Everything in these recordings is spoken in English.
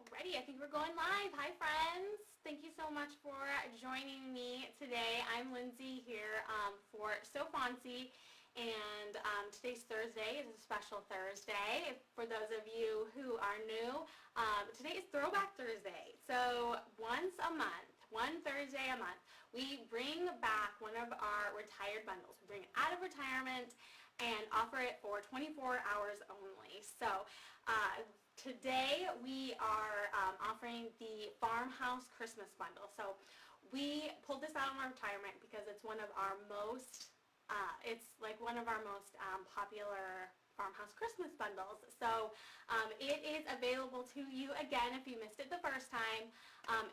Alrighty, I think we're going live. Hi friends! Thank you so much for joining me today. I'm Lindsay here for So Fontsy, and today's Thursday is a special Thursday. For those of you who are new, today is Throwback Thursday. So once a month, one Thursday a month, we bring back one of our retired bundles. We bring it out of retirement and offer it for 24 hours only. So today we are offering the Farmhouse Christmas bundle. So we pulled this out of our retirement because it's one of our most, popular Farmhouse Christmas bundles. So it is available to you again if you missed it the first time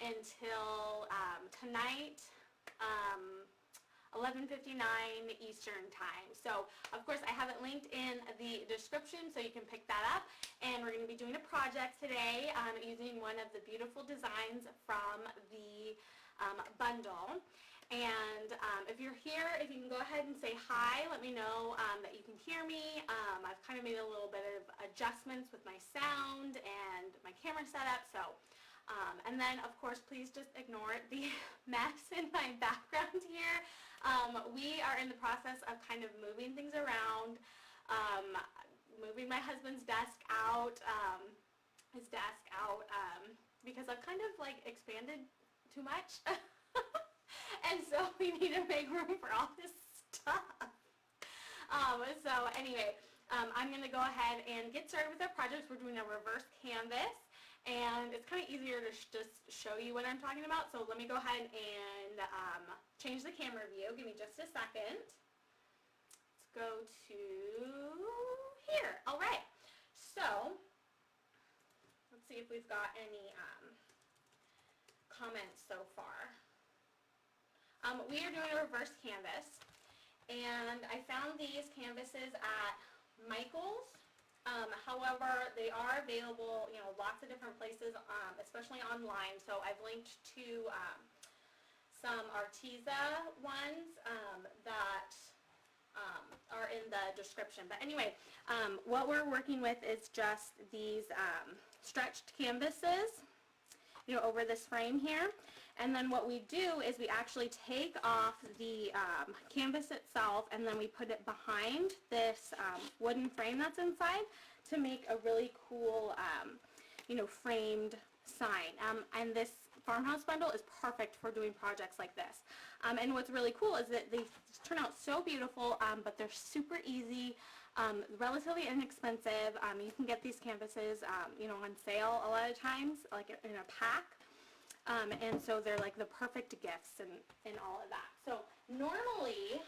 until tonight. 11:59 Eastern time. So of course I have it linked in the description so you can pick that up, and we're going to be doing a project today using one of the beautiful designs from the bundle. And if you're here, if you can go ahead and say hi, let me know that you can hear me. I've kind of made a little bit of adjustments with my sound and my camera setup, so and then, of course, please just ignore the mess in my background here. We are in the process of kind of moving things around, moving my husband's desk out, because I've kind of like expanded too much. And so we need to make room for all this stuff. So anyway, I'm going to go ahead and get started with our projects. We're doing a reverse canvas. And it's kind of easier to just show you what I'm talking about. So let me go ahead and change the camera view. Give me just a second. Let's go to here. All right. So let's see if we've got any comments so far. We are doing a reverse canvas. And I found these canvases at Michael's. However, they are available, lots of different places, especially online. So I've linked to some Arteza ones that are in the description. But anyway, what we're working with is just these stretched canvases, over this frame here. And then what we do is we actually take off the canvas itself, and then we put it behind this wooden frame that's inside to make a really cool, framed sign. And this Farmhouse bundle is perfect for doing projects like this. And what's really cool is that they turn out so beautiful, but they're super easy, relatively inexpensive. You can get these canvases, on sale a lot of times, like in a pack. And so they're like the perfect gifts and all of that. So normally,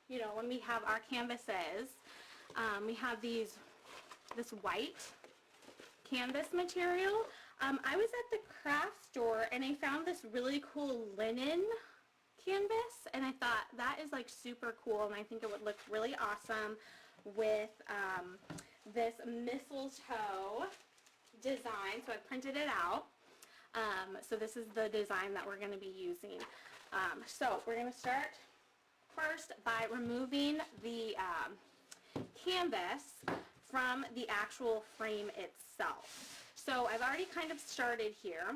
when we have our canvases, we have this white canvas material. I was at the craft store and I found this really cool linen canvas, and I thought that is like super cool, and I think it would look really awesome with this mistletoe design. So I printed it out. So this is the design that we're going to be using. So we're going to start first by removing the canvas from the actual frame itself. So I've already kind of started here.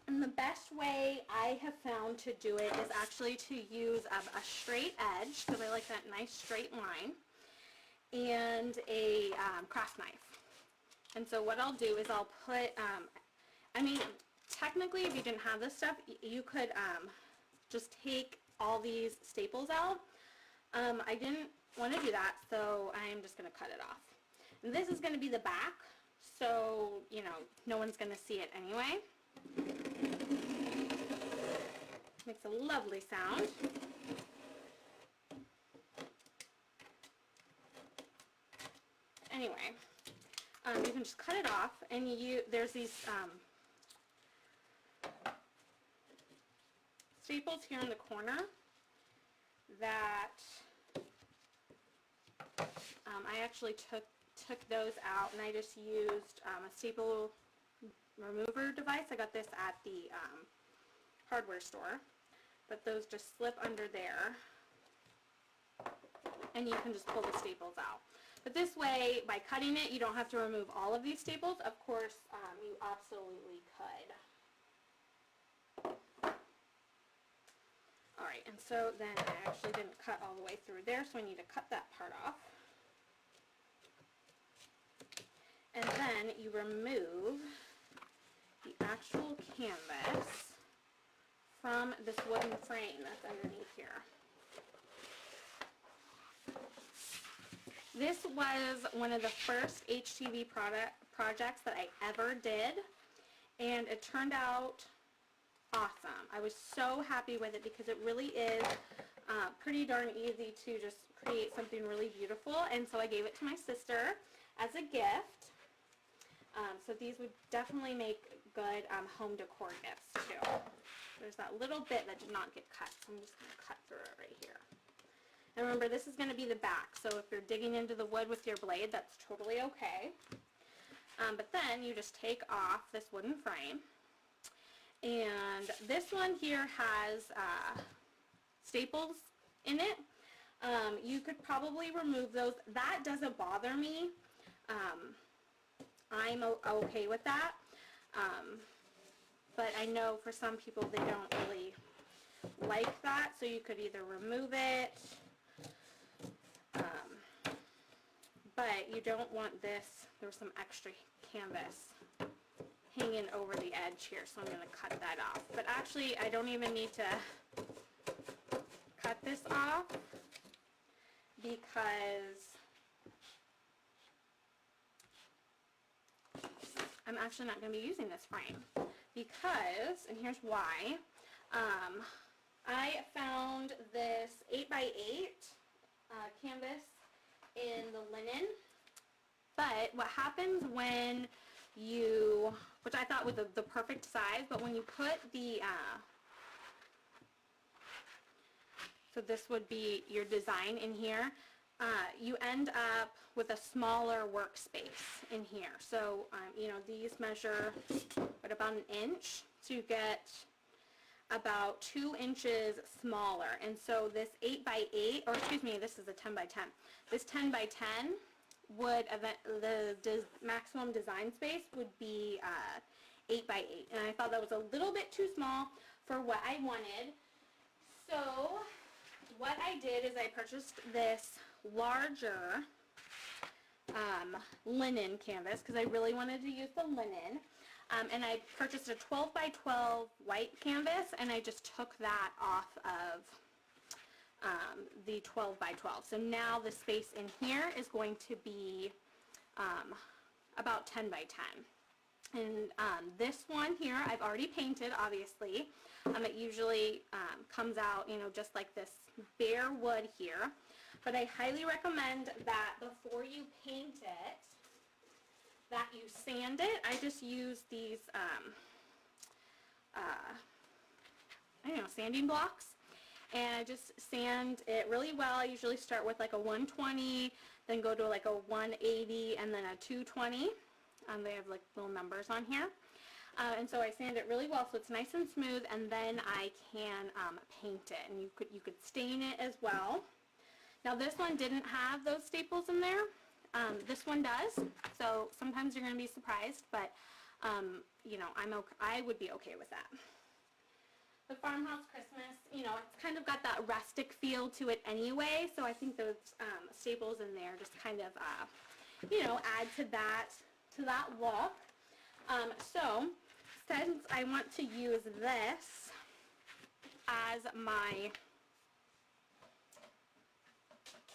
And the best way I have found to do it is actually to use a straight edge, because I like that nice straight line, and a craft knife. And so what I'll do is I'll put, technically if you didn't have this stuff, you could just take all these staples out. I didn't want to do that, so I'm just going to cut it off. And this is going to be the back, so, no one's going to see it anyway. Makes a lovely sound. Anyway, you can just cut it off, and there's these staples here in the corner that I actually took those out, and I just used a staple remover device. I got this at the hardware store, but those just slip under there, and you can just pull the staples out. But this way, by cutting it, you don't have to remove all of these staples. Of course, you absolutely could. Alright, and so then I actually didn't cut all the way through there, so I need to cut that part off. And then you remove the actual canvas from this wooden frame that's underneath here. This was one of the first HTV projects that I ever did, and it turned out awesome. I was so happy with it because it really is pretty darn easy to just create something really beautiful, and so I gave it to my sister as a gift. So these would definitely make good home decor gifts too. There's that little bit that did not get cut, so I'm just going to cut through it right here. And remember, this is going to be the back, so if you're digging into the wood with your blade, that's totally okay. But then you just take off this wooden frame. And this one here has staples in it. You could probably remove those. That doesn't bother me. I'm okay with that. But I know for some people they don't really like that, so you could either remove it, but you don't want this. There's some extra canvas hanging over the edge here, so I'm going to cut that off. But actually, I don't even need to cut this off because I'm actually not going to be using this frame. Because, and here's why, I found this 8x8 canvas in the linen, but what happens when you, which I thought was the perfect size, but when you put the, so this would be your design in here, you end up with a smaller workspace in here. So, you know, these measure what, about an inch, so you get about 2 inches smaller. And so this 8x8, or excuse me, this is a 10x10. This 10x10 would, the maximum design space would be 8x8. And I thought that was a little bit too small for what I wanted. So what I did is I purchased this larger linen canvas because I really wanted to use the linen. And I purchased a 12x12 white canvas, and I just took that off of the 12x12. So now the space in here is going to be about 10x10. And this one here I've already painted, obviously. It usually comes out, you know, just like this bare wood here. But I highly recommend that before you paint it, that you sand it. I just use these, I don't know, sanding blocks. And I just sand it really well. I usually start with like a 120, then go to like a 180, and then a 220. They have like little numbers on here. And so I sand it really well so it's nice and smooth, and then I can paint it. And you could stain it as well. Now this one didn't have those staples in there. This one does, so sometimes you're going to be surprised, but you know, I would be okay with that. The Farmhouse Christmas, you know, it's kind of got that rustic feel to it anyway, so I think those staples in there just kind of, you know, add to that look. So since I want to use this as my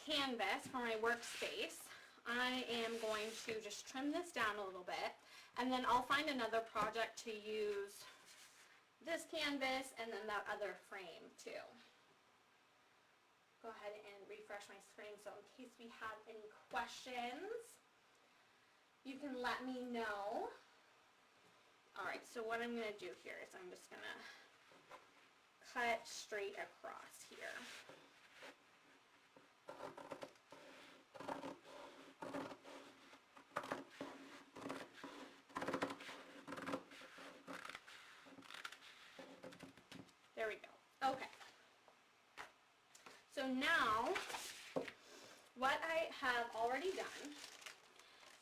canvas for my workspace, I am going to just trim this down a little bit, and then I'll find another project to use this canvas and then that other frame too. Go ahead and refresh my screen so in case we have any questions, you can let me know. Alright, so what I'm going to do here is I'm just going to cut straight across here. There we go. Okay. So now, what I have already done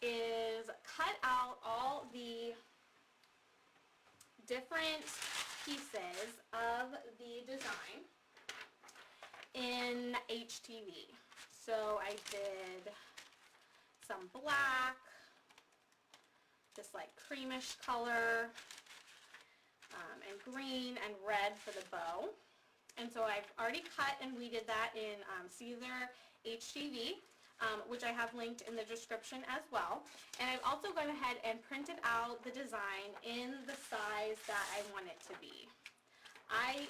is cut out all the different pieces of the design in HTV. So I did some black, this like creamish color, and green and red for the bow. And so I've already cut and weeded that in Caesar HTV, which I have linked in the description as well. And I've also gone ahead and printed out the design in the size that I want it to be. I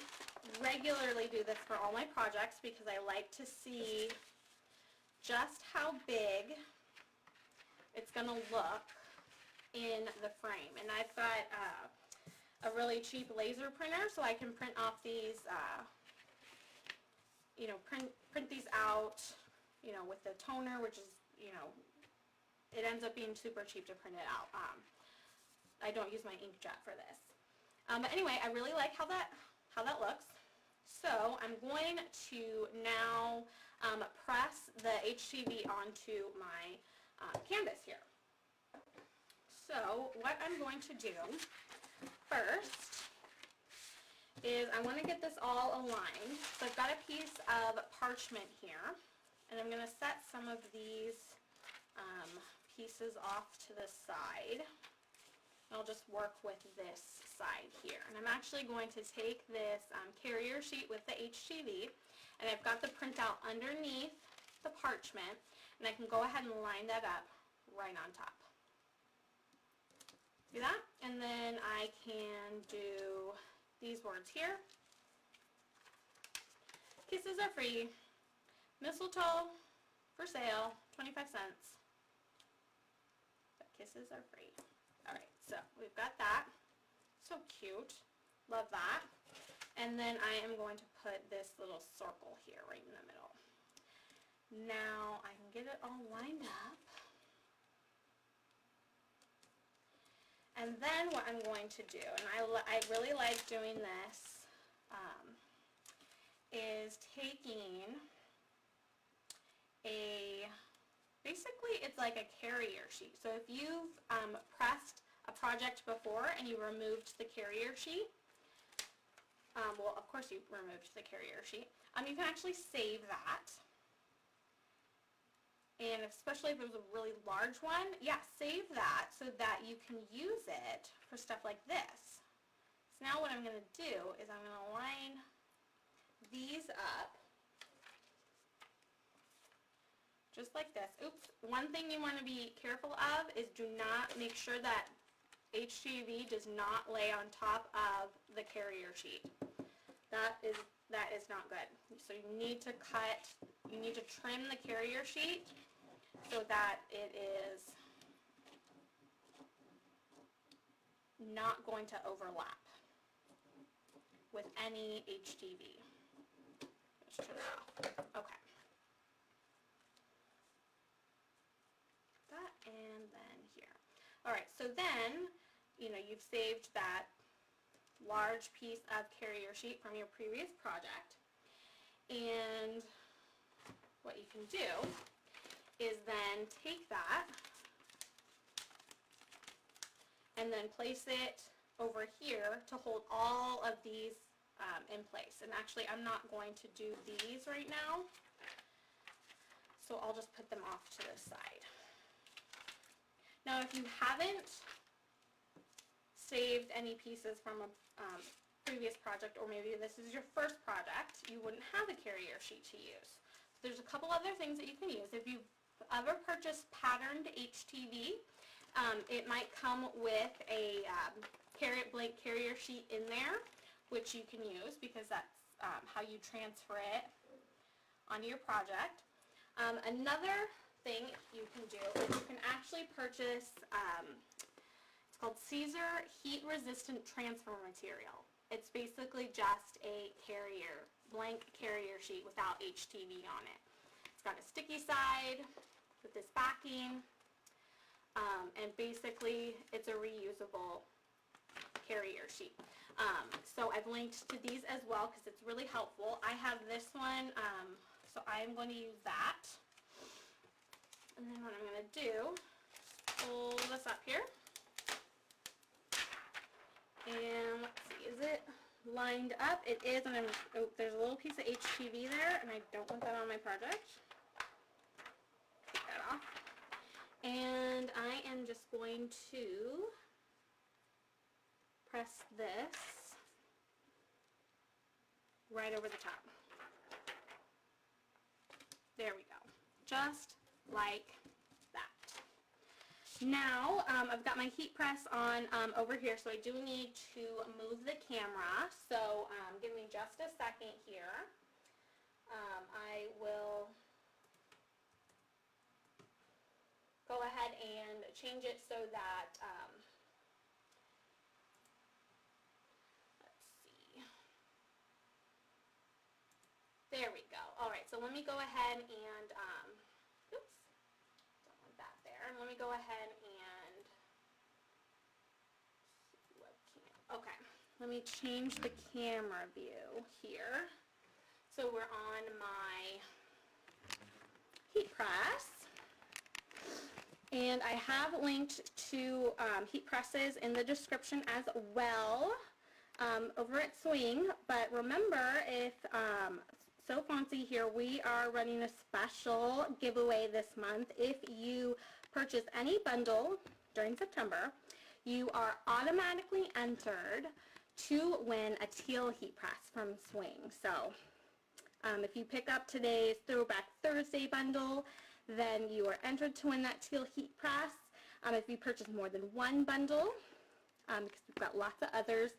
regularly do this for all my projects because I like to see just how big it's going to look in the frame. And I've got a really cheap laser printer, so I can print off these, print these out, with the toner, which is, it ends up being super cheap to print it out. I don't use my inkjet for this. But anyway, I really like how that looks. So I'm going to now press the HTV onto my canvas here. So what I'm going to do first is I want to get this all aligned. So I've got a piece of parchment here, and I'm going to set some of these pieces off to the side. I'll just work with this side here. And I'm actually going to take this carrier sheet with the HTV, and I've got the printout underneath the parchment, and I can go ahead and line that up right on top. See that? And then I can do these words here. Kisses are free. Mistletoe for sale, 25 cents. But kisses are free. Alright, so we've got that. So cute. Love that. And then I am going to put this little circle here right in the middle. Now I can get it all lined up. And then what I'm going to do, and I really like doing this, is taking basically it's like a carrier sheet. So if you've pressed a project before and you removed the carrier sheet, well, of course you removed the carrier sheet, you can actually save that. And especially if it was a really large one, yeah, save that so that you can use it for stuff like this. So now what I'm going to do is I'm going to line these up just like this. Oops, one thing you want to be careful of is do not make sure that HTV does not lay on top of the carrier sheet. That is not good. So you need to trim the carrier sheet so that it is not going to overlap with any HTV. Just turn it off. Okay. That and then here. Alright, so then, you've saved that large piece of carrier sheet from your previous project. And what you can do is then take that and then place it over here to hold all of these in place. And actually I'm not going to do these right now, so I'll just put them off to the side. Now if you haven't saved any pieces from a previous project, or maybe this is your first project, you wouldn't have a carrier sheet to use. There's a couple other things that you can use. If you've ever purchased patterned HTV, it might come with a blank carrier sheet in there, which you can use because that's how you transfer it onto your project. Another thing you can do is you can actually purchase, it's called Caesar Heat Resistant Transfer Material. It's basically just a blank carrier sheet without HTV on it. It's got a sticky side with this backing, and basically it's a reusable carrier sheet. So I've linked to these as well because it's really helpful. I have this one, so I'm going to use that. And then what I'm going to do is pull this up here. And is it lined up? It is, and oh, there's a little piece of HTV there, and I don't want that on my project. Take that off. And I am just going to press this right over the top. There we go. Just like that. Now, I've got my heat press on over here, so I do need to move the camera. So give me just a second here. I will go ahead and change it so that, let's see. There we go. All right, so let me go ahead and, oops, don't want that there. Let me go ahead and, okay, let me change the camera view here. So we're on my heat press. And I have linked to heat presses in the description as well over at Swing. But remember, if So Fontsy here, we are running a special giveaway this month. If you purchase any bundle during September, you are automatically entered to win a Teal Heat Press from Swing. So if you pick up today's Throwback Thursday bundle, then you are entered to win that Teal Heat Press. If you purchase more than one bundle, because we've got lots of others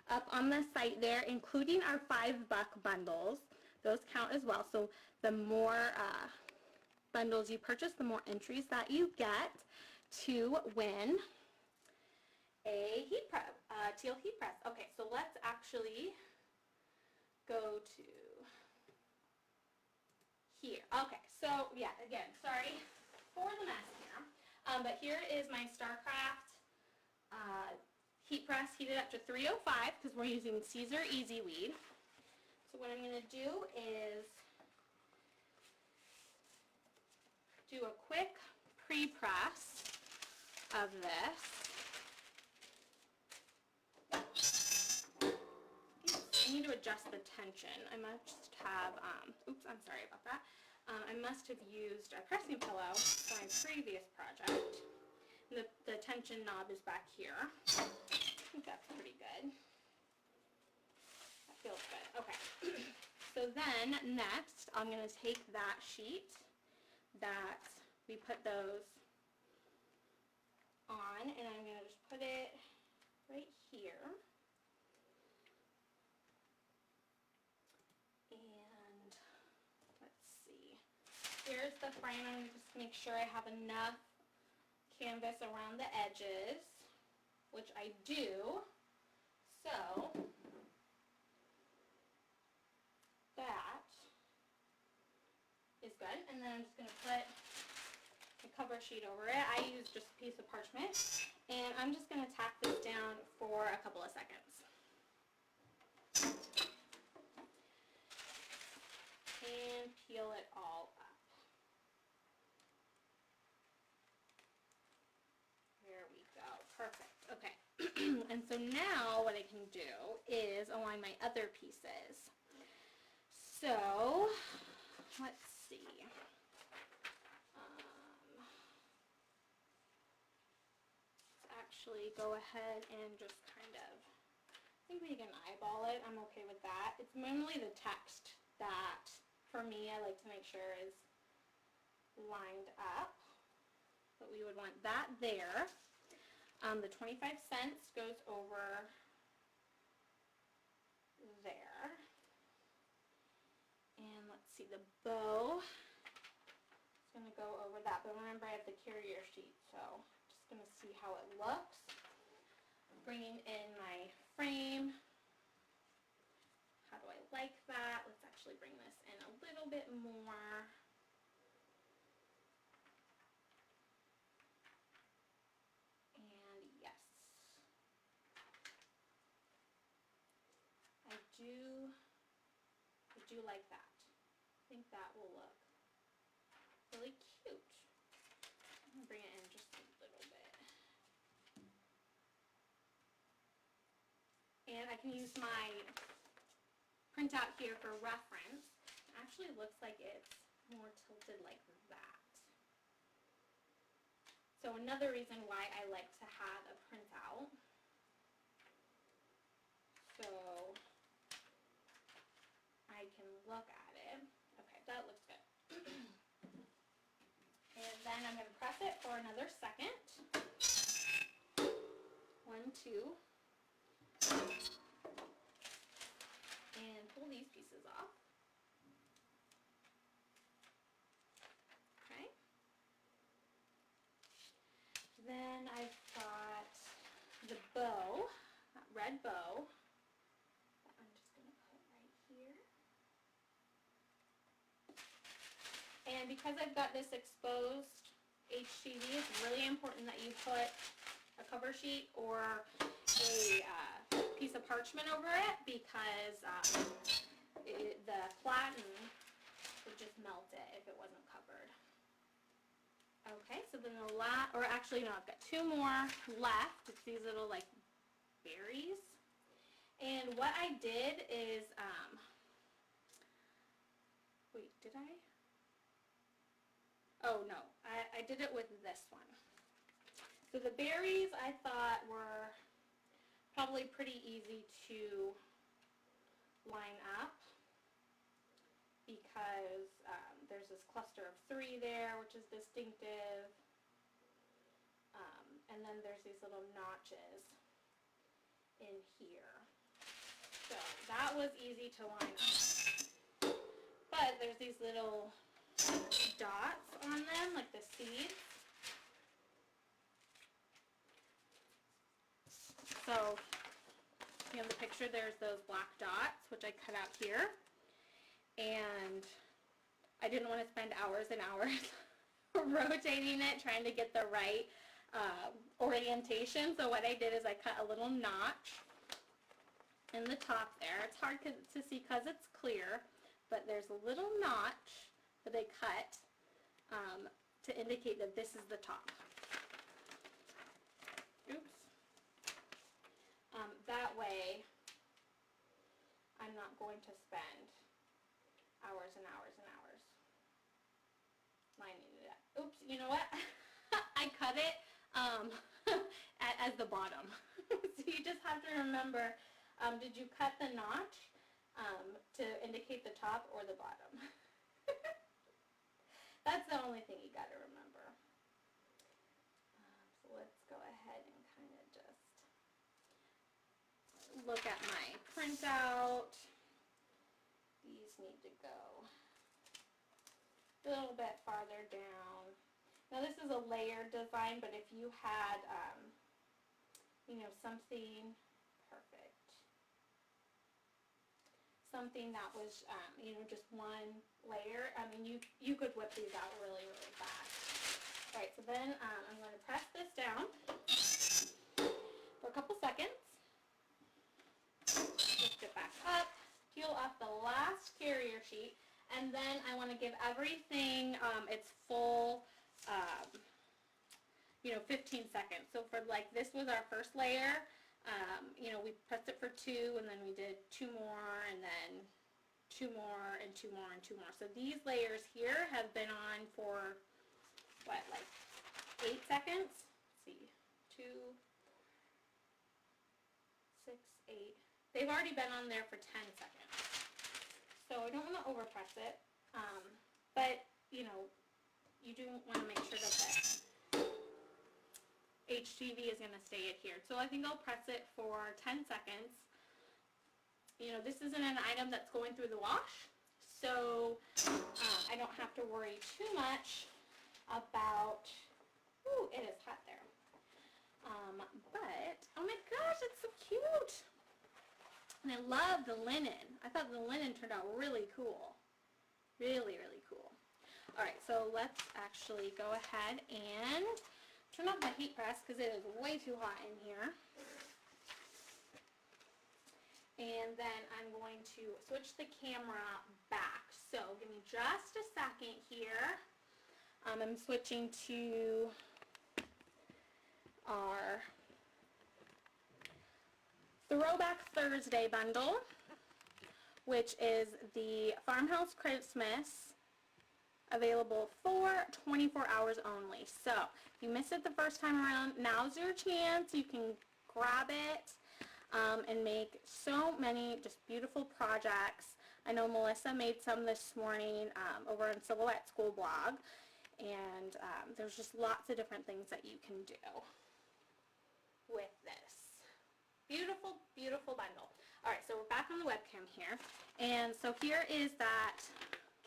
up on the site there, including our $5 bundles. Those count as well. So the more bundles you purchase, the more entries that you get to win a heat press, Teal Heat Press. Okay, so let's actually go to here. Okay, so yeah, again, sorry for the mess here. But here is my StarCraft heat press heated up to 305 because we're using Caesar Easy Weed. So what I'm going to do is do a quick pre-press of this. I need to adjust the tension. I must have, oops, I'm sorry about that. I must have used a pressing pillow for my previous project. The tension knob is back here. I think that's pretty good. That feels good. Okay. So then next, I'm going to take that sheet that we put those on, and I'm going to just put it right here. And let's see. Here's the frame. I'm going to just make sure I have enough canvas around the edges, which I do. So that is good. And then I'm just going to put the cover sheet over it. I use just a piece of parchment. And I'm just going to tack this down for a couple of seconds. And peel it all up. There we go. Perfect. Okay. And so now what I can do is align my other pieces. So let's see. Let's actually go ahead and just kind of, I think we can eyeball it. I'm okay with that. It's mainly the text that, for me, I like to make sure is lined up. But we would want that there. The 25 cents goes over there. And let's see, the bow is going to go over that. But remember, I have the carrier sheet, so just going to see how it looks. Bringing in my frame. How do I like that? Let's actually bring this in a little bit more. And yes, I do like that. I think that will look really cute. I'm going to bring it in just a little bit. and I can use my printout here for reference. It actually looks like it's more tilted like that. So another reason why I like to have a printout. So I can look at it. Okay, that looks good. And then I'm going to press it for another second. 1, 2. And pull these pieces off. Okay. Then I've got the bow, that red bow, that I'm just going to put right here. And because I've got this exposed HTV, it's really important that you put a cover sheet or a piece of parchment over it, because the platen would just melt it if it wasn't covered. Okay, so then the last, or actually no, I've got 2 more left. It's these little like berries. And what I did is, wait, did I? Oh no, I did it with this one. So the berries I thought were probably pretty easy to line up, because there's this cluster of 3 there, which is distinctive, and then there's these little notches in here. So that was easy to line up. But there's these little dots on them, like the seeds. So, you know, the picture, there's those black dots, which I cut out here. And I didn't want to spend hours and hours rotating it, trying to get the right orientation. So what I did is I cut a little notch in the top there. It's hard to see because it's clear, but there's a little notch that I cut to indicate that this is the top. Oops. That way, I'm not going to spend hours and hours and hours lining it up. Oops, you know what? I cut it as the bottom. So you just have to remember, did you cut the notch to indicate the top or the bottom? That's the only thing you got to remember. So let's go ahead and kind of just look at my printout. These need to go a little bit farther down. Now this is a layered design, but if you had, you know, something perfect, something that was, you know, just one layer, I mean, you could whip these out really, really fast. All right, so then I'm going to press this down for a couple seconds. Lift it back up, peel off the last carrier sheet, and then I want to give everything its full, you know, 15 seconds. So for like, this was our first layer, you know, we pressed it for 2, and then we did 2 more, and then 2 more, and 2 more, and 2 more. So these layers here have been on for, what, like 8 seconds? Let's see, 2, 6, 8. They've already been on there for 10 seconds. So I don't want to overpress it, but, you know, you do want to make sure that the HTV is going to stay adhered. So I think I'll press it for 10 seconds. You know, this isn't an item that's going through the wash, so I don't have to worry too much about, ooh, it is hot there. But, oh my gosh, it's so cute. And I love the linen. I thought the linen turned out really cool. Really, really cool. Alright, so let's actually go ahead and turn off the heat press because it is way too hot in here. And then I'm going to switch the camera back. So give me just a second here. I'm switching to our Throwback Thursday bundle, which is the Farmhouse Christmas, available for 24 hours only. So if you missed it the first time around, now's your chance. You can grab it and make so many just beautiful projects. I know Melissa made some this morning over on Silhouette School blog, and there's just lots of different things that you can do with this. Beautiful, beautiful bundle. Alright, so we're back on the webcam here, and so here is that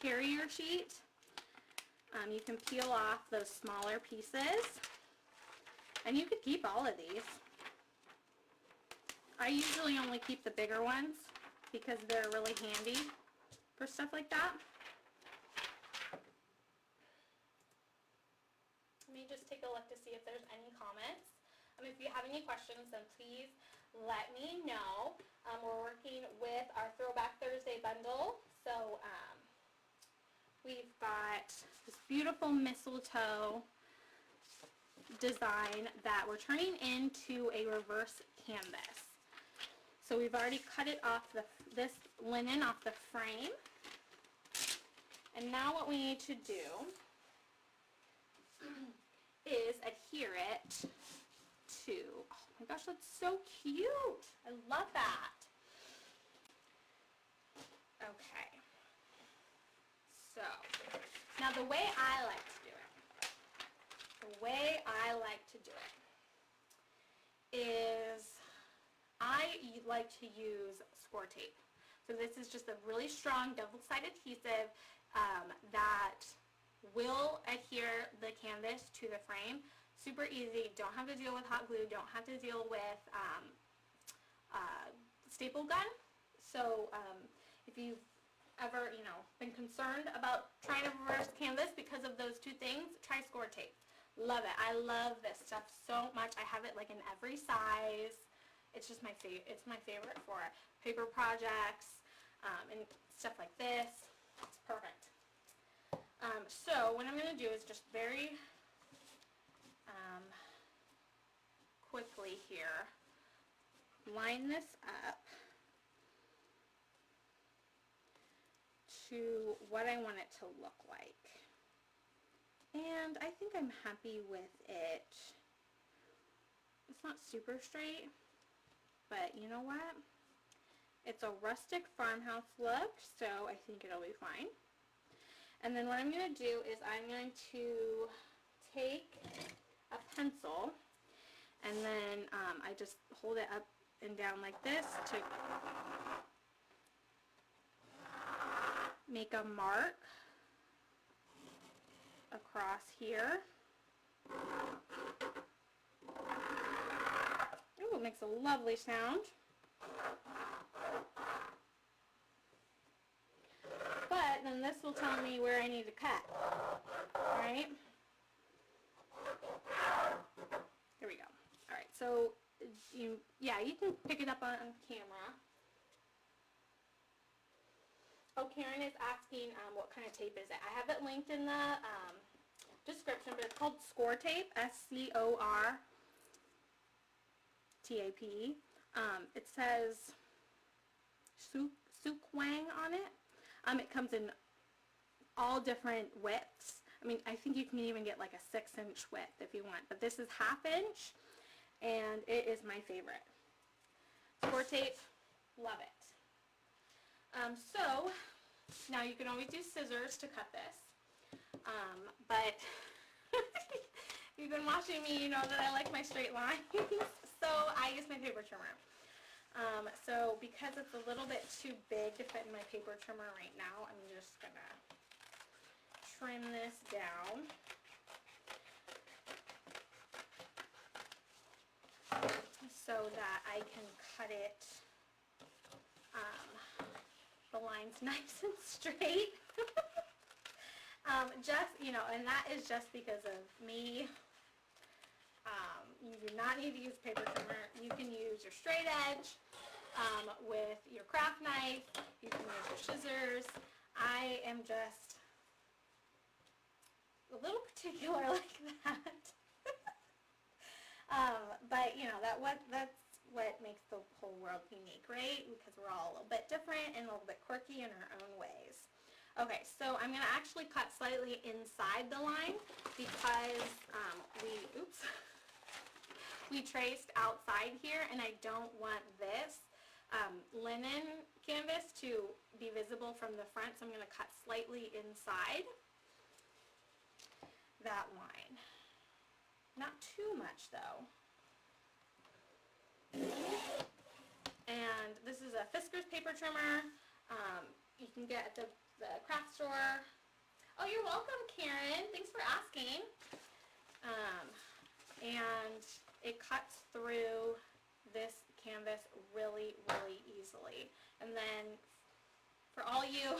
carrier sheet. You can peel off those smaller pieces, and you could keep all of these. I usually only keep the bigger ones because they're really handy for stuff like that. Let me just take a look to see if there's any comments. If you have any questions, then please let me know. We're working with our Throwback Thursday bundle. So we've got this beautiful mistletoe design that we're turning into a reverse canvas. So we've already cut it off this linen off the frame. And now what we need to do is adhere it to, oh my gosh, that's so cute. I love that. Okay. So, now the way I like to do it is I like to use score tape. So this is just a really strong double-sided adhesive that will adhere the canvas to the frame. Super easy. Don't have to deal with hot glue. Don't have to deal with staple gun. So if you've ever, been concerned about trying to reverse canvas because of those two things, try score tape. Love it. I love this stuff so much. I have it like in every size. It's just my favorite. It's my favorite for paper projects and stuff like this. It's perfect. So what I'm going to do is just very quickly here line this up to what I want it to look like. And I think I'm happy with it. It's not super straight, but you know what? It's a rustic farmhouse look, so I think it'll be fine. And then what I'm going to do is I'm going to take a pencil, and then I just hold it up and down like this to make a mark across here. Ooh, it makes a lovely sound. But then this will tell me where I need to cut. Alright? Here we go. Alright, so you can pick it up on camera. Oh, Karen is asking what kind of tape is it. I have it linked in the description, but it's called score tape, SCORTAPE. It says Sukwang on it. It comes in all different widths. I think you can even get like a 6-inch width if you want, but this is 1/2 inch, and it is my favorite. Score tape, love it. So now you can always use scissors to cut this, but you've been watching me, you know that I like my straight lines, so I use my paper trimmer. So because it's a little bit too big to fit in my paper trimmer right now, I'm just going to trim this down. So that I can cut it, the lines nice and straight. And that is just because of me. You do not need to use paper trimmer. You can use your straight edge with your craft knife. You can use your scissors. I am just a little particular like that. But that's what makes the whole world unique, right? Because we're all a little bit different and a little bit quirky in our own ways. Okay, so I'm going to actually cut slightly inside the line because we traced outside here, and I don't want this linen canvas to be visible from the front, so I'm going to cut slightly inside that line. Not too much though. And this is a Fiskars paper trimmer. You can get at the craft store. Oh, you're welcome, Karen. Thanks for asking. And it cuts through this canvas really, really easily. And then for all you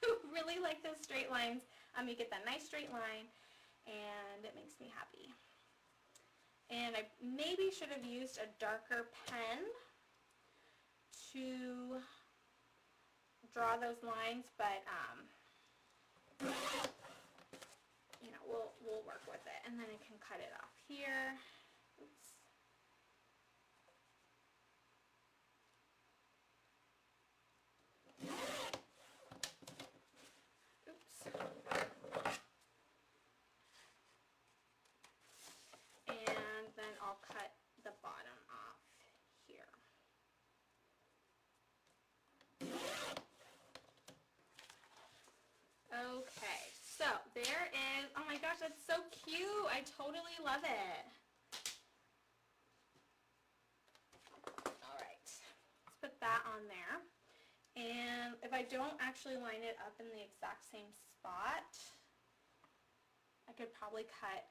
who really like those straight lines, you get that nice straight line, and it makes me happy. And I maybe should have used a darker pen to draw those lines, but you know, we'll work with it. And then I can cut it off here. Oops. And then I'll cut the bottom off here. Okay, so there is, oh my gosh, that's so cute. I totally love it. All right, let's put that on there. And if I don't actually line it up in the exact same spot, I could probably cut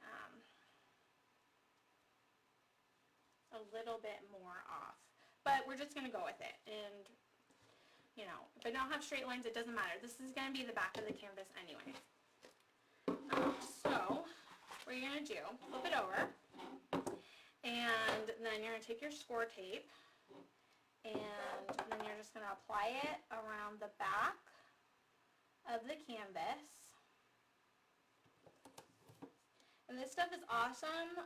a little bit more off. But we're just going to go with it. And, you know, if I don't have straight lines, it doesn't matter. This is going to be the back of the canvas anyway. So what you're going to do, flip it over, and then you're going to take your score tape, and then you're just going to apply it around the back of the canvas. And this stuff is awesome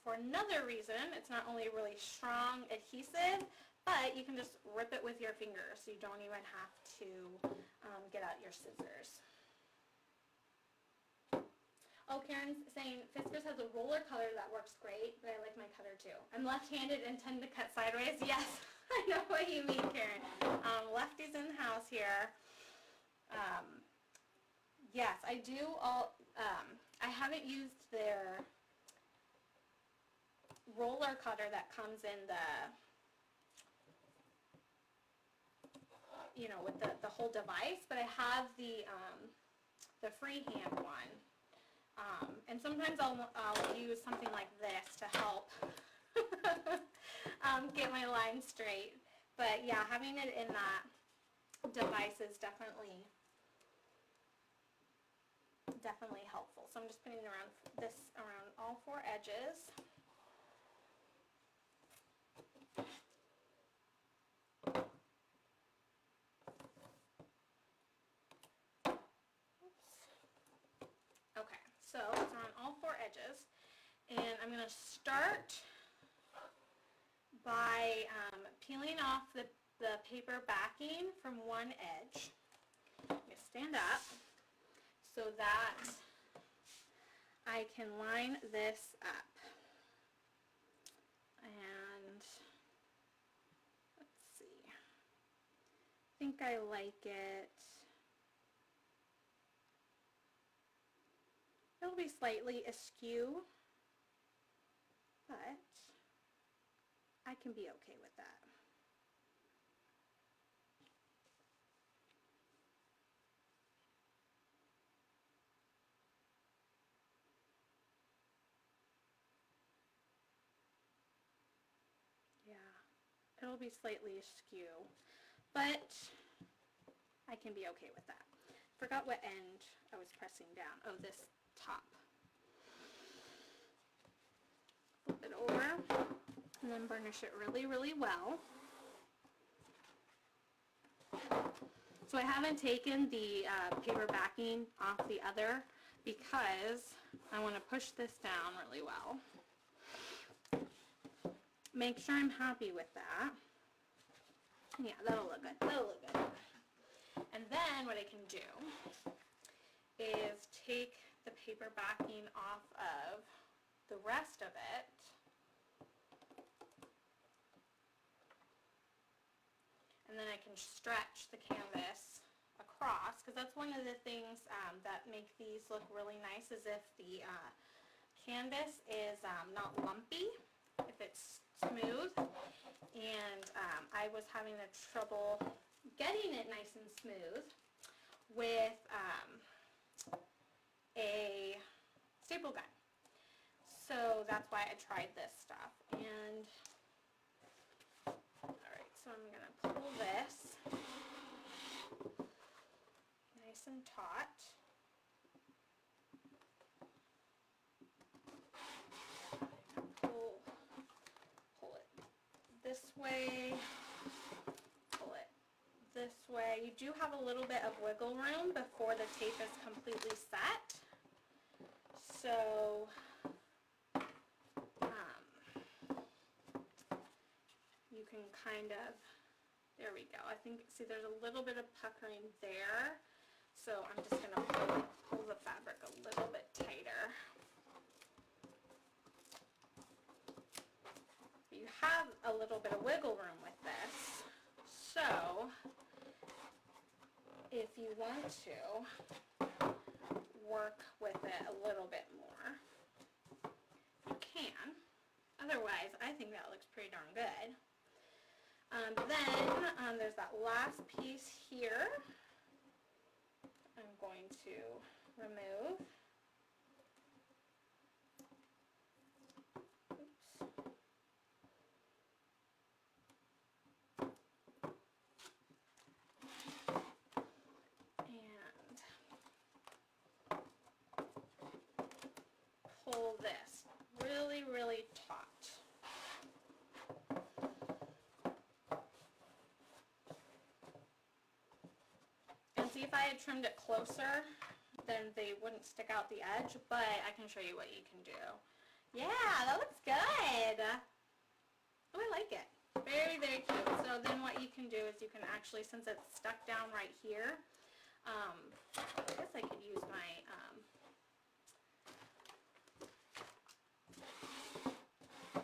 for another reason. It's not only really strong adhesive, but you can just rip it with your fingers, so you don't even have to get out your scissors. Oh, Karen's saying Fiskars has a roller cutter that works great, but I like my cutter too. I'm left-handed and tend to cut sideways. Yes, I know what you mean, Karen. Lefties in the house here. Yes, I do I haven't used their roller cutter that comes in the, you know, with the whole device, but I have the freehand one. And sometimes I'll use something like this to help get my line straight. But yeah, having it in that device is definitely helpful. So I'm just putting around all four edges. Okay, so it's on all four edges, and I'm going to start by peeling off the paper backing from one edge. I'm going to stand up so that I can line this up. And let's see, I think I like it. It'll be slightly askew, but I can be okay with that. Yeah, it'll be slightly askew, but I can be okay with that. Forgot what end I was pressing down. Oh, this top. Flip it over and then burnish it really, really well. So I haven't taken the paper backing off the other because I want to push this down really well. Make sure I'm happy with that. Yeah, that'll look good. That'll look good. And then what I can do is take the paper backing off of the rest of it. And then I can stretch the canvas across, because that's one of the things that make these look really nice, is if the canvas is not lumpy, if it's smooth. And I was having a trouble getting it nice and smooth with a staple gun. So that's why I tried this stuff. And alright, so I'm going to pull this nice and taut. Pull it this way, pull it this way. You do have a little bit of wiggle room before the tape is completely set. So you can kind of, there we go. I think, see, there's a little bit of puckering there. So I'm just going to pull the fabric a little bit tighter. You have a little bit of wiggle room with this. So if you want to work with it a little bit more, you can. Otherwise, I think that looks pretty darn good. Then there's that last piece here. I'm going to remove. Oops. And pull this really, really taut. See, if I had trimmed it closer, then they wouldn't stick out the edge, but I can show you what you can do. Yeah, that looks good. Oh, I like it. Very, very cute. So then what you can do is you can actually, since it's stuck down right here, I guess I could use my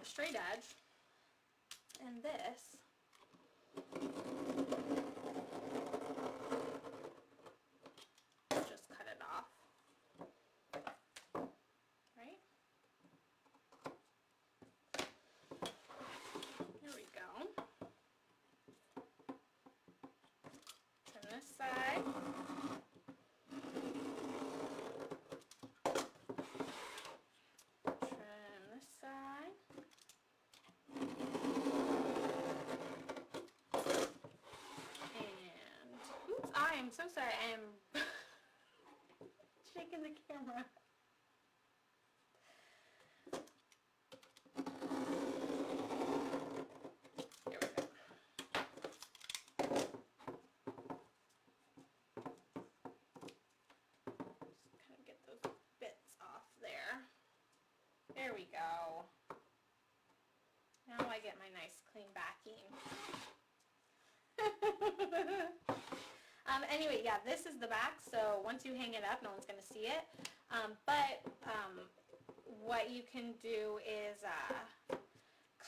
straight edge, and this just cut it off, right? There we go. Trim this side. Trim this side. And, oops, I am so sorry, I am shaking the camera. Here we go. Just kind of get those bits off there. There we go. Now I get my nice clean backing. Anyway, yeah, this is the back, so once you hang it up, no one's going to see it. But what you can do is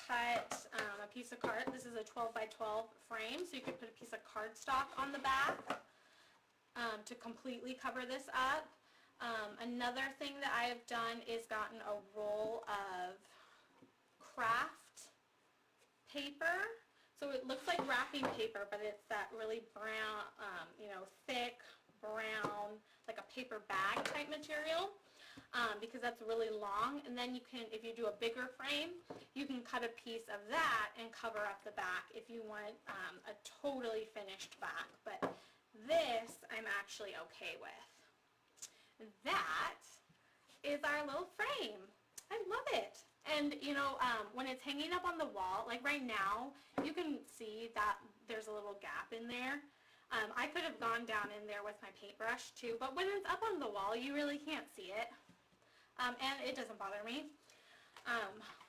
cut a piece of card. This is a 12 by 12 frame, so you could put a piece of cardstock on the back to completely cover this up. Another thing that I have done is gotten a roll of craft paper. So it looks like wrapping paper, but it's that really brown, thick, brown, like a paper bag type material, because that's really long. And then you can, if you do a bigger frame, you can cut a piece of that and cover up the back if you want a totally finished back. But this I'm actually okay with. That is our little frame. I love it. And, when it's hanging up on the wall, like right now, you can see that there's a little gap in there. I could have gone down in there with my paintbrush too, but when it's up on the wall, you really can't see it. And it doesn't bother me.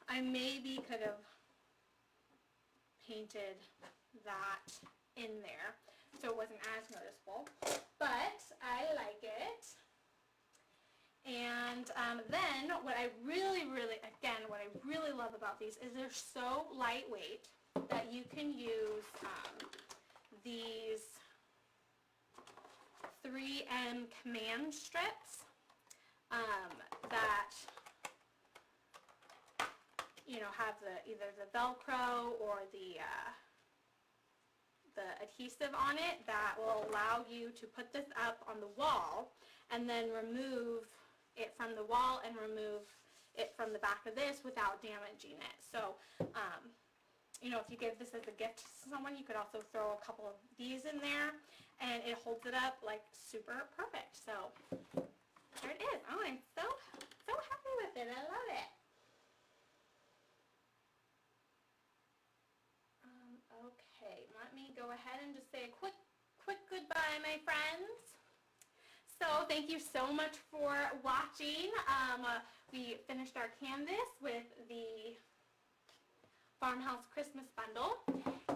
I maybe could have painted that in there, so it wasn't as noticeable, but I like it. And then what I really love about these is they're so lightweight that you can use these 3M command strips that have either the Velcro or the adhesive on it that will allow you to put this up on the wall and then remove it from the wall and remove it from the back of this without damaging it. So, if you give this as a gift to someone, you could also throw a couple of these in there, and it holds it up like super perfect. So, there it is. Oh, I'm so happy with it. I love it. Okay, let me go ahead and just say a quick goodbye, my friends. So thank you so much for watching. We finished our canvas with the Farmhouse Christmas bundle,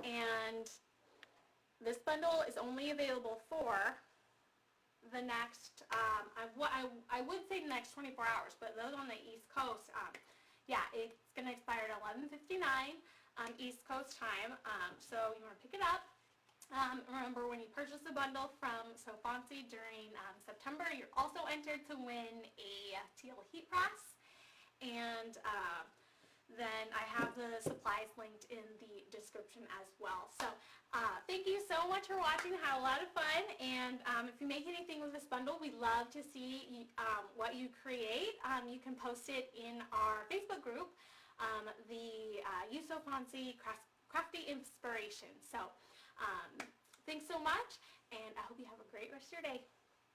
and this bundle is only available for the next, I would say the next 24 hours, but those on the East Coast, yeah, it's going to expire at 11:59 East Coast time, so you want to pick it up. Remember, when you purchase the bundle from So Fontsy during September, you're also entered to win a Teal Heat Press, and then I have the supplies linked in the description as well. So thank you so much for watching. Had a lot of fun, and if you make anything with this bundle, we'd love to see what you create. You can post it in our Facebook group, the So Fontsy Crafty Inspiration. So thanks so much, and I hope you have a great rest of your day.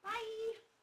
Bye!